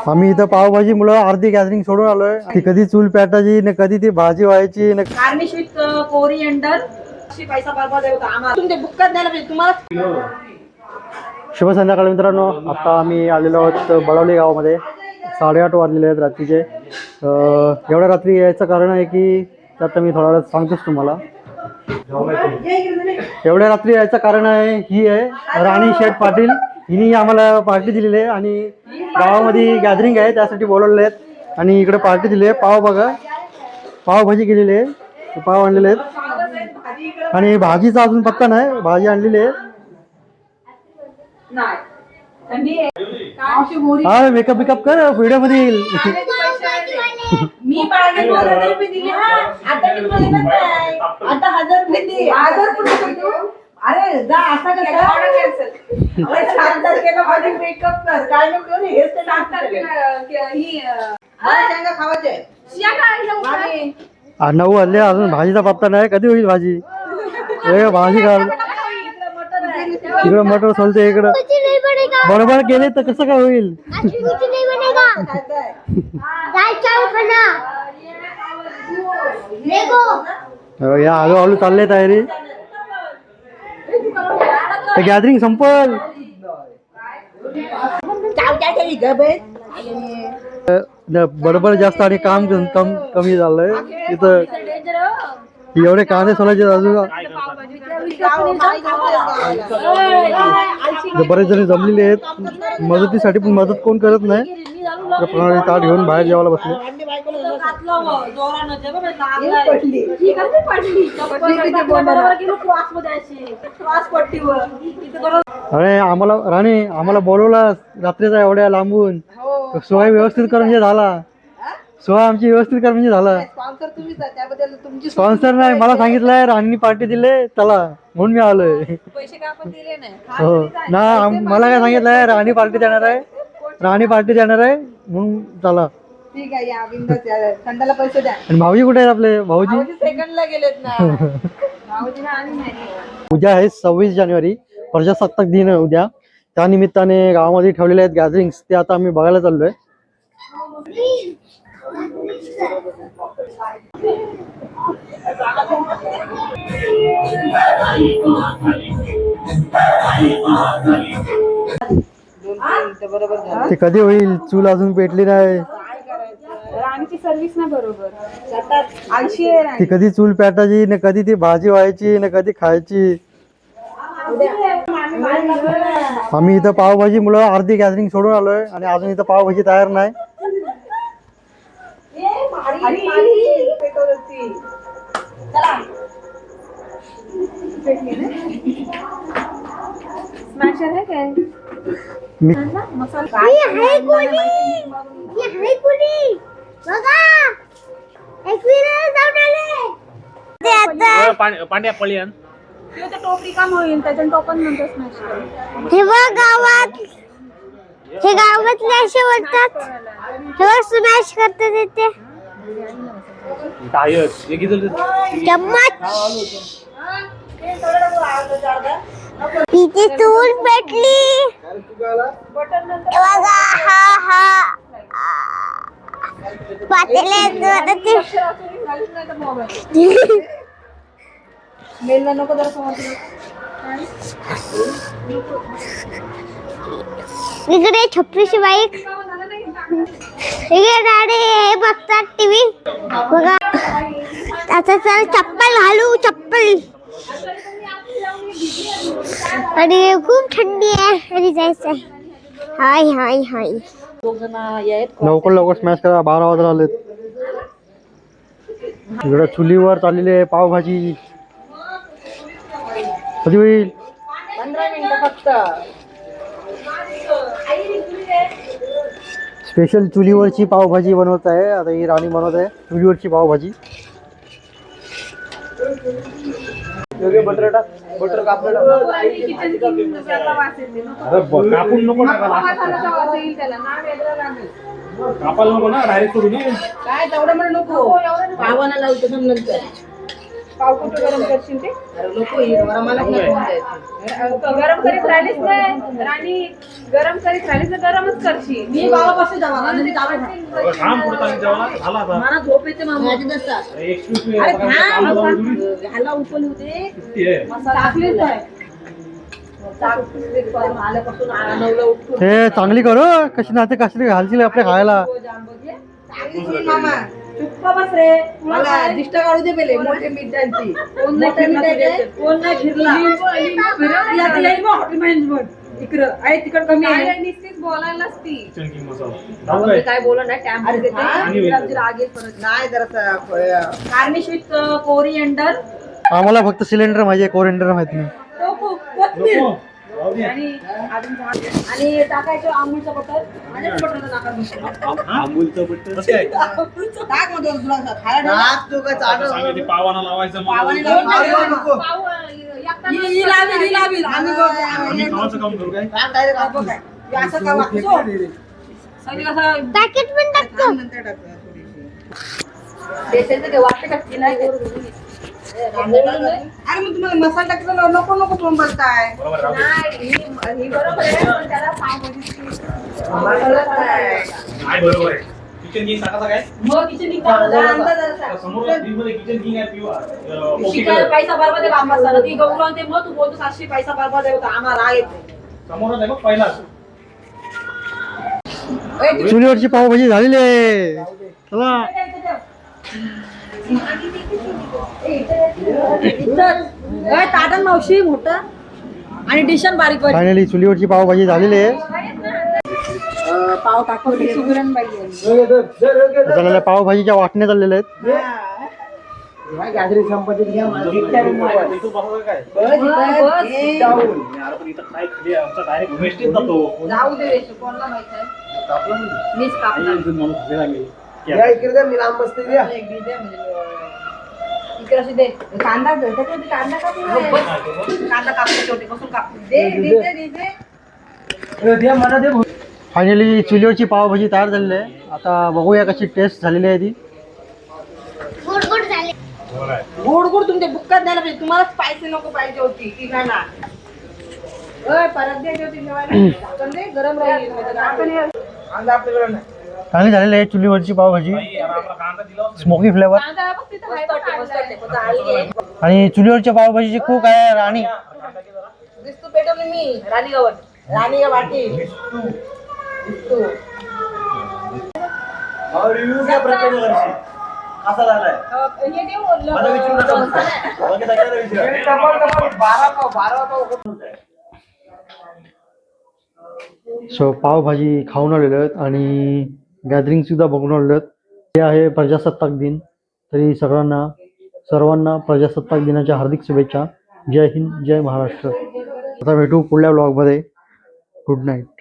आम्ही इथं पावभाजी मुलं अर्धी गॅदरिंग सोडून आलोय. ती कधी चूल पेटायची न कधी ती भाजी व्हायची न गार्निश विथ कोरिएंडर. पैसा बर्बाद होता आम्हाला. तुम्ही बुक द्यायला पाहिजे तुम्हाला. शुभ संध्याकाळ मित्रांनो. आता आम्ही आलेलो आहोत बळवली गावामध्ये. 8:30 वाजलेले आहेत रात्रीचे. एवढ्या रात्री यायचं कारण आहे की आता मी थोडा वेळ सांगतोच तुम्हाला. एवढ्या रात्री यायचं कारण आहे ही आहे राणी शेठ पाटील. हिने आम्हाला पार्टी दिलेली आहे आणि गावामध्ये गॅदरिंग आहे त्यासाठी बोलवलेले आहेत आणि इकडे पार्टी दिली आहे. पाव बघा, पावभाजी केलेली आहे, पाव आणलेले आहेत आणि भाजीचा अजून पत्ता नाही. भाजी आणलेली आहे. हा मेकअप बिकअप कर व्हिडिओ मध्ये येईल. मी 1000 रुपये दिले. आता 1000 रुपये दे. 1000 रुपये. अरे जा आता कसं ऑर्डर कॅन्सल. 7 तारखेला माझे मेकअप कर. काय नको हे 7 तारखेला ही शेंगा खावायचे. शेंगा 9 वाजले अजून भाजीचा पत्ता नाही. कधी होईल भाजी? भाजी घाल इकडं मटर सोलते इकडं. बरोबर केले तर कसं काय होईल? या हळूहळू चालले तयारी. गॅदरिंग संपल. बरोबर जास्त आणि काम कमी झालंय इथं. एवढे कांदे सोलायचे अजून. बरेच जण जमलेले आहेत मदतीसाठी पण मदत कोण करत नाही. प्रणाली ताट घेऊन बाहेर जेवायला बसले. अरे आम्हाला बोलवला रात्रीचा एवढ्या लांबून. सोय व्यवस्थित कर म्हणजे झाला. सोय आमची व्यवस्थित कर म्हणजे झाला. स्पॉन्सर नाही मला सांगितलंय राणीने पार्टी दिले चला म्हणून मी आलोय. हो ना मला काय सांगितलंय राणी पार्टी देणार आहे. राणी पार्टी देणार आहे म्हणून चला. ठीक आहे या बिंदास या. थंडाला पैसे द्या. आणि भाऊजी कुठे आहेत आपले? भाऊजी सेकंडला गेलेत ना. भाऊजीला आणि नाही. उद्या आहे 26 जानेवारी प्रजासत्ताक दिन आहे उद्या. त्या निमित्ताने गावामध्ये ठेवलेले आहेत गॅदरिंग्स. ते आता आम्ही बघायला चाललोय. ते कधी होईल? चूल अजून पेटली नाही. राणीची सर्व्हिस ना बरोबर आळशी आहे. ती कधी चूल पेटायची न कधी ती भाजी व्हायची न कधी खायची. आम्ही इथं पावभाजी मुलं अर्धी गॅदरिंग सोडून आलोय आणि अजून इथं पावभाजी तयार नाही. स्मॅशर है काय? पांड्या पळीन टोपरी काम होईल त्याच्या टोपन म्हणतो स्मॅश. हे गावातले असे बोलतात हे स्मॅश करतात येते. तिथे चूल पेटली बघा. हा पातेले मेलला नको जरा इकडे छपरीची बाईक. इकडे डॅडी हे बघतात टीव्ही बघा. आता चल चप्पल घालू. चप्पल आणि खूप थंडी आहे आणि जायचंय. हाय हाय हाय लवकर स्मॅश करा. 12 वाजता आलेत. इकडे चुलीवर चाललेली आहे पावभाजी. कधी होईल? 15 मिनिटं फक्त. स्पेशल चुलीवरची पावभाजी बनवत आहे आता ही राणी बनवत आहे चुलीवरची पावभाजी. बटर कापून नको कापायला नको ना डायरेक्ट सोडून काय तेवढं मला नको. पावाला लावतो नंतर. पाव कुठं गरम करशील ते नको मला गरम करीत राहिलीच नाही राणी गरम करीत राहिलीच तर गरमच करशील मी गावापासून जावा काम पुरता जेवला झाला आता मला झोप येते मामा अरे थांब ह्याला उचल होते किती आहे टाकलीच आहे आल्यापासून 9ला उठतो हे चांगली करू कशी नाते कसली घालशील आपल्या खायला. मामा चुप्प बस रे मला दिष्ट काढू दे पहिले मोठे मिठांची कोण नाही फिरला हॉटेल मॅनेजमेंट इकडं आहे तिकड कमी आहे निश्चित बोलायला नसती किचन किंग मसाला काय बोला नाही टॅम्प राग येत परत नाही जरा गार्निश विथ कोरिएंडर आम्हाला फक्त सिलेंडर माहिती आहे, कोरिएंडर माहिती नाही. कोथिंबीर आणि टाकायचं अमूलचं बटर माझ्याच बटर टाका अमूलचं बटर कसं काय टाक मध्ये तुला खायला आता सांगितलं पावाना लावायचं पावाने लावी आम्ही आम्ही खावाचं काम करू काय असं का वागतो सगळी कसं पॅकेट पण टाकतो. देशाचं ते वाटते का की नाही अरे मग तुम्हाला मसाला टाकलं नको नको पण बोलताय बरोबर राहू दे. नाही ही बरोबर आहे पण त्याला पावभाजी नाही बरोबर आहे किचन किंग टाकायचं काय मग किचन समोर मध्ये किचन किंग आहे पिवा शिकायला पैसा बरबाद आहे बाबा सर ती गौरव ते मग तू बोलतो 700 पैसा बरबाद आहे होता आम्हाला राग येते समोरच आहे बघ पहिलाच चुलीवरची पावभाजी झालेली आहे. चला ताटण मावशी मोठं आणि डिशन बारीक बारीक फायनली चुलीवरची पावभाजी झालेली आहे. पाव टाकवली सुगरण बाई झालेल्या पावभाजीच्या वाटण्या चाललेल्या आहेत. इथं बसायचं काय यार पण इथं काय खाली आमचा डायरेक्ट वेस्टेज जातो जाऊ दे कोणाला माहित आहे मीच कापणार माणूस हवे लागले इकडे अशी दे कांदा त्याच्यामध्ये कांदा कापून कांदा कापते छोटे बसून कापते दे फायनली चुलीवरची पावभाजी तयार झालेली आहे. आता बघूया कशी टेस्ट झालेली आहे ती. गोड गोड झाले. गोड गोड तुमच्या बुक्कात द्यायला पाहिजे तुम्हाला स्पायसी नको पाहिजे होती ती ना परत द्यायची होती झाकण दे गरम राहील आपल्याकडे नाही चांगली झालेली आहे चुलीवरची पावभाजी. आपला कांदा दिला होता. Smoky flavour. आणि चुलीवरच्या पावभाजीची कुक आहे राणी. दिसतो पेटवली मी राणी गवत राणी वाटी रिव्ह्यू घ्या प्रत्येक वर्षी कसा झालाय हे देऊ मला विचारू नका बाकी सगळ्यांना विचारा सो पावभाजी खाऊन आलेलो आहेत आणि गॅदरिंग सुद्धा बघून आलेलो आहेत. हे आहे प्रजासत्ताक दिन. तरी सर्वांना प्रजासत्ताक दिनाच्या हार्दिक शुभेच्छा. जय हिंद, जय महाराष्ट्र. आता भेटू पुढल्या ब्लॉगमध्ये. Good night.